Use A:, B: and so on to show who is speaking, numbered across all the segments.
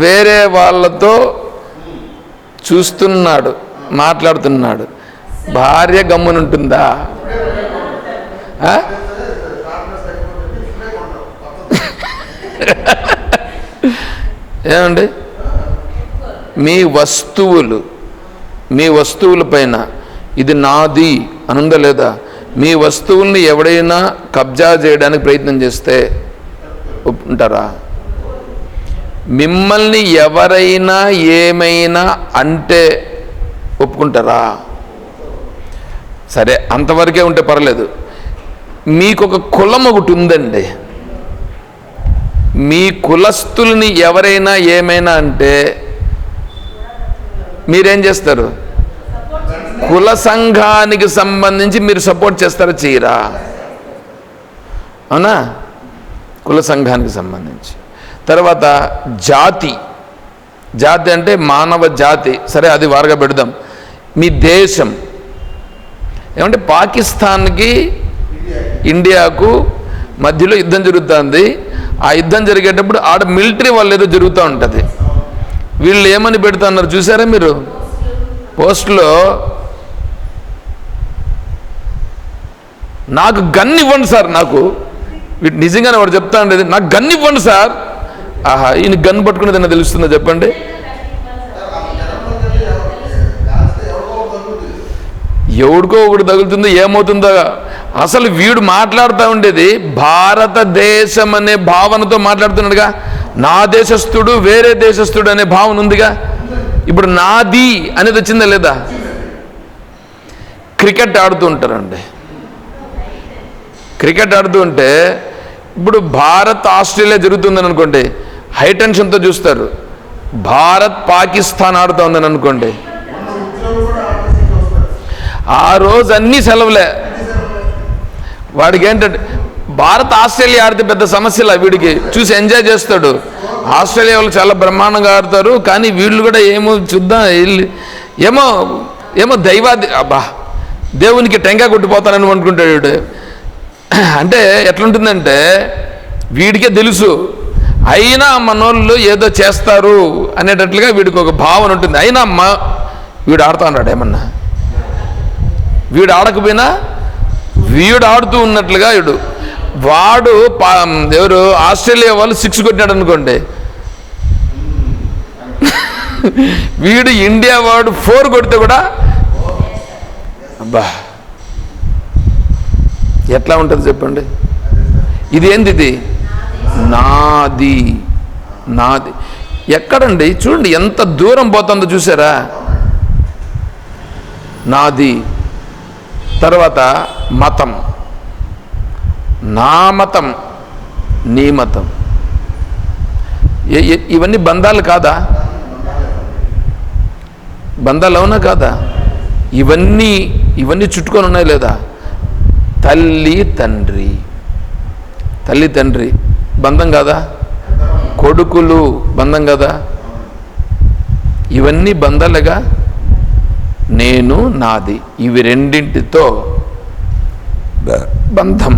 A: వేరే వాళ్ళతో చూస్తున్నాడు, మాట్లాడుతున్నాడు, భార్య గమ్మునుంటుందా? ఏమండి, మీ వస్తువుల పైన ఇది నాది అనుందా లేదా? మీ వస్తువుల్ని ఎవడైనా కబ్జా చేయడానికి ప్రయత్నం చేస్తే ఒప్పుకుంటారా? మిమ్మల్ని ఎవరైనా ఏమైనా అంటే ఒప్పుకుంటారా? సరే, అంతవరకే ఉంటే పర్లేదు. మీకు ఒక కులం ఒకటి ఉందండి. మీ కులస్తుల్ని ఎవరైనా ఏమైనా అంటే మీరేం చేస్తారు? కుల సంఘానికి సంబంధించి మీరు సపోర్ట్ చేస్తారా, చేయరా? అవునా? కుల సంఘానికి సంబంధించి. తర్వాత జాతి అంటే మానవ జాతి. సరే, అది వారుగా పెడదాం. మీ దేశం ఏమంటే పాకిస్తాన్కి ఇండియాకు మధ్యలో యుద్ధం జరుగుతుంది. ఆ యుద్ధం జరిగేటప్పుడు ఆడ మిలిటరీ వాళ్ళు ఏదో జరుగుతూ ఉంటుంది. వీళ్ళు ఏమని పెడుతున్నారు చూసారా మీరు? పోస్ట్లో నాకు గన్ ఇవ్వండి సార్, నాకు నిజంగానే వాడు చెప్తా ఉండేది, నాకు గన్ ఇవ్వండి సార్. ఆహా, ఈయన గన్ పట్టుకునేదన్నా తెలుస్తుందో చెప్పండి? ఎవడికో ఒకటి తగులుతుందో ఏమవుతుందో. అసలు వీడు మాట్లాడుతూ ఉండేది భారతదేశం అనే భావనతో మాట్లాడుతున్నాడుగా. నా దేశస్థుడు వేరే దేశస్థుడు అనే భావన ఉందిగా. ఇప్పుడు నాది అనేది వచ్చిందా లేదా? క్రికెట్ ఆడుతూ ఉంటారండి. క్రికెట్ ఆడుతూ ఉంటే ఇప్పుడు భారత్ ఆస్ట్రేలియా జరుగుతుందని అనుకోండి, హై టెన్షన్తో చూస్తారు. భారత్ పాకిస్తాన్ ఆడుతూ ఉందని అనుకోండి, ఆ రోజు అన్నీ సెలవులే. వాడికి ఏంటంటే భారత్ ఆస్ట్రేలియా ఆడితే పెద్ద సమస్యలా, వీడికి చూసి ఎంజాయ్ చేస్తాడు. ఆస్ట్రేలియా వాళ్ళు చాలా బ్రహ్మాండంగా ఆడతారు, కానీ వీళ్ళు కూడా ఏమో చూద్దాం, ఏమో దైవాది, అబ్బా దేవునికి టెంకాయ కొట్టిపోతానని అనుకుంటాడు వీడు. అంటే ఎట్లుంటుందంటే వీడికే తెలుసు, అయినా మనోళ్ళు ఏదో చేస్తారు అనేటట్లుగా వీడికి ఒక భావన ఉంటుంది. అయినా వీడు ఆడుతూ ఉన్నాడు, ఏమన్నా వీడు ఆడకపోయినా వీడు ఆడుతూ ఉన్నట్లుగా వాడు ఎవరు ఆస్ట్రేలియా వాళ్ళు 6 కొట్టినాడు అనుకోండి, వీడు ఇండియా వాడు 4 కొడితే కూడా అబ్బా ఎట్లా ఉంటుంది చెప్పండి? ఇది ఏంది? ఇది నాది. నాది ఎక్కడండి? చూడండి ఎంత దూరం పోతుందో చూసారా? నాది. తర్వాత మతం, నా మతం, నీ మతం. ఇవన్నీ బంధాలు కాదా? బంధాలు అవునా కాదా? ఇవన్నీ చుట్టుకొని ఉన్నాయి లేదా? తల్లి తండ్రి బంధం కాదా? కొడుకులు బంధం కదా? ఇవన్నీ బంధాలుగా. నేను, నాది, ఇవి రెండింటితో బంధం.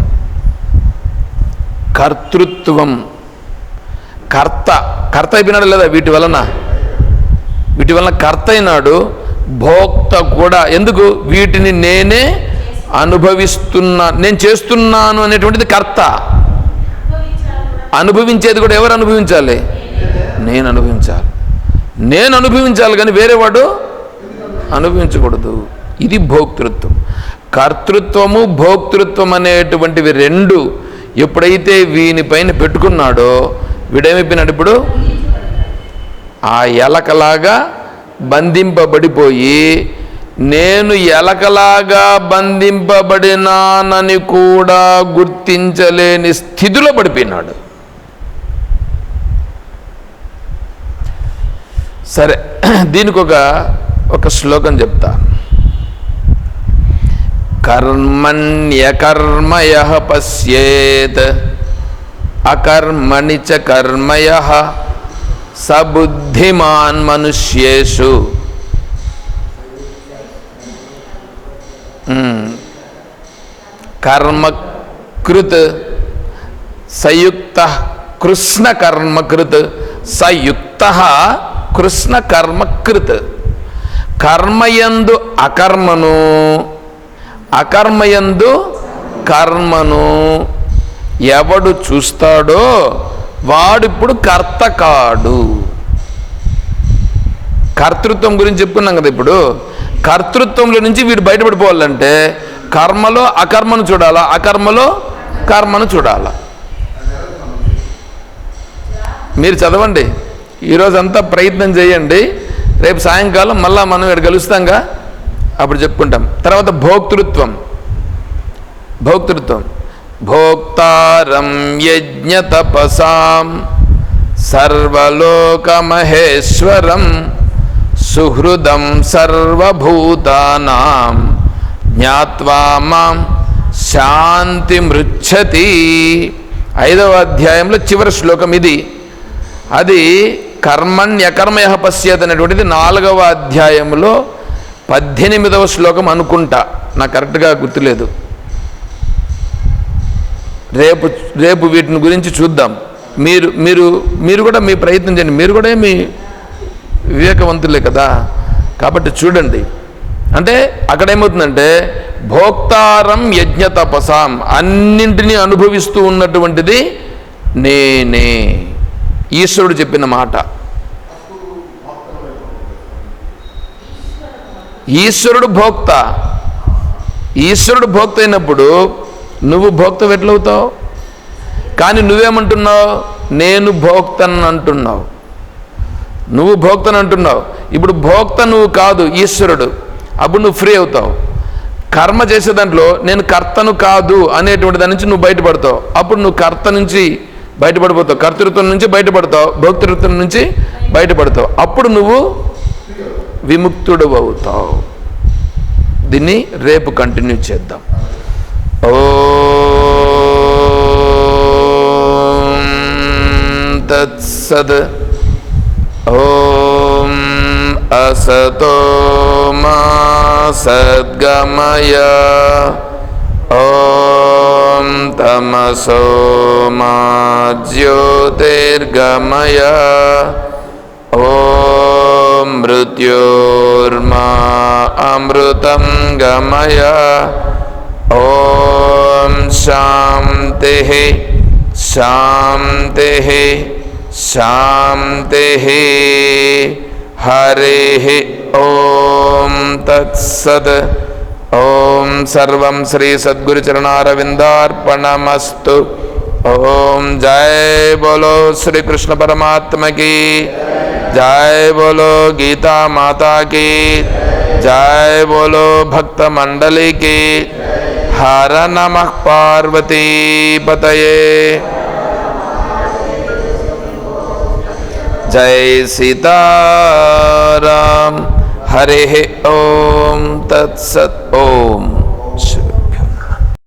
A: కర్తృత్వం, కర్త అయిపోయినాడు లేదా? వీటి వలన కర్త అయినాడు, భోక్త కూడా. ఎందుకు? వీటిని నేనే అనుభవిస్తున్నా, నేను చేస్తున్నాను అనేటువంటిది కర్త. అనుభవించేది కూడా ఎవరు అనుభవించాలి? నేను అనుభవించాలి కానీ వేరేవాడు అనుభవించకూడదు. ఇది భోక్తృత్వం. కర్తృత్వము భోక్తృత్వం అనేటువంటివి రెండు ఎప్పుడైతే వీనిపైన పెట్టుకున్నాడో వీడేమైపోయినాడు? ఇప్పుడు ఆ ఎలకలాగా బంధింపబడిపోయి, నేను ఎలకలాగా బంధింపబడినానని కూడా గుర్తించలేని స్థితిలో పడిపోయినాడు. సరే, దీనికి ఒక శ్లోకం చెప్తా. కర్మణ్యకర్మయః పశ్యేత్ అకర్మణి చ కర్మయః సబుద్ధిమాన్ మనుష్యేషు. కర్మకృత్ సయుక్త కృష్ణ కర్మకృత్ సయుక్త కృష్ణ కర్మకృత్. కర్మయందు అకర్మను, అకర్మయందు కర్మను ఎవడు చూస్తాడో వాడిప్పుడు కర్త కాడు. కర్తృత్వం గురించి చెప్పుకున్నాం కదా. ఇప్పుడు కర్తృత్వంలో నుంచి వీడు బయటపడిపోవాలంటే కర్మలో అకర్మను చూడాలా, అకర్మలో కర్మను చూడాలా. మీరు చదవండి, ఈరోజంతా ప్రయత్నం చేయండి. రేపు సాయంకాలం మళ్ళా మనం ఇక్కడ కలుస్తాంగా, అప్పుడు చెప్పుకుంటాం. తర్వాత భోక్తృత్వం. భోక్తృత్వం భోక్తారం యజ్ఞ తపసాం సర్వలోకమహేశ్వరం సుహృదం సర్వభూతానాం జ్ఞాత్వా మాం శాంతి మృచ్చతి. 5వ అధ్యాయంలో చివరి శ్లోకం ఇది. అది కర్మణ్యకర్మయః పశ్యేత్ అనేటువంటిది 4వ అధ్యాయంలో 18వ శ్లోకం అనుకుంటా, నాకు కరెక్ట్గా గుర్తులేదు. రేపు వీటిని గురించి చూద్దాం. మీరు కూడా మీ ప్రయత్నం చేయండి. మీరు కూడా మీ వివేకవంతులే కదా, కాబట్టి చూడండి. అంటే అక్కడ ఏమవుతుందంటే భోక్తారం యజ్ఞ తపసాం, అన్నింటినీ అనుభవిస్తూ ఉన్నటువంటిది నేనే. ఈశ్వరుడు చెప్పిన మాట. ఈశ్వరుడు భోక్త. ఈశ్వరుడు భోక్త అయినప్పుడు నువ్వు భోక్త ఎట్లవుతావు? కానీ నువ్వేమంటున్నావు? నేను భోక్తను అంటున్నావు. నువ్వు భోక్తను అంటున్నావు. ఇప్పుడు భోక్త నువ్వు కాదు, ఈశ్వరుడు. అప్పుడు నువ్వు ఫ్రీ అవుతావు. కర్మ చేసే దాంట్లో నేను కర్తను కాదు అనేటువంటి దాని నుంచి నువ్వు బయటపడతావు. అప్పుడు నువ్వు కర్త నుంచి బయటపడిపోతావు, కర్తృత్వం నుంచి బయటపడతావు, భోక్తృత్వం నుంచి బయటపడతావు. అప్పుడు నువ్వు విముక్తుడు అవుతావు. దీన్ని రేపు కంటిన్యూ చేద్దాం. ఓం తత్సద్. ఓం అసతో మా సద్గమయ. ఓం తమసో మా జ్యోతిర్గమయ. ఓం మృత్యోర్మా అమృతం గమయ. ఓం శాంతి శాంతి శాంతి. హరి ఓం తత్సత్. ఓం సర్వం శ్రీ సద్గురు చరణారవిందార్పణమస్తు. ఓం జయ బోలో శ్రీ కృష్ణ పరమాత్మ की जय, बोलो गीता माता की जय, बोलो भक्त मंडली की हर नमः पार्वती पतये. जय सीताराम. हरे ओम तत्सत्. ओम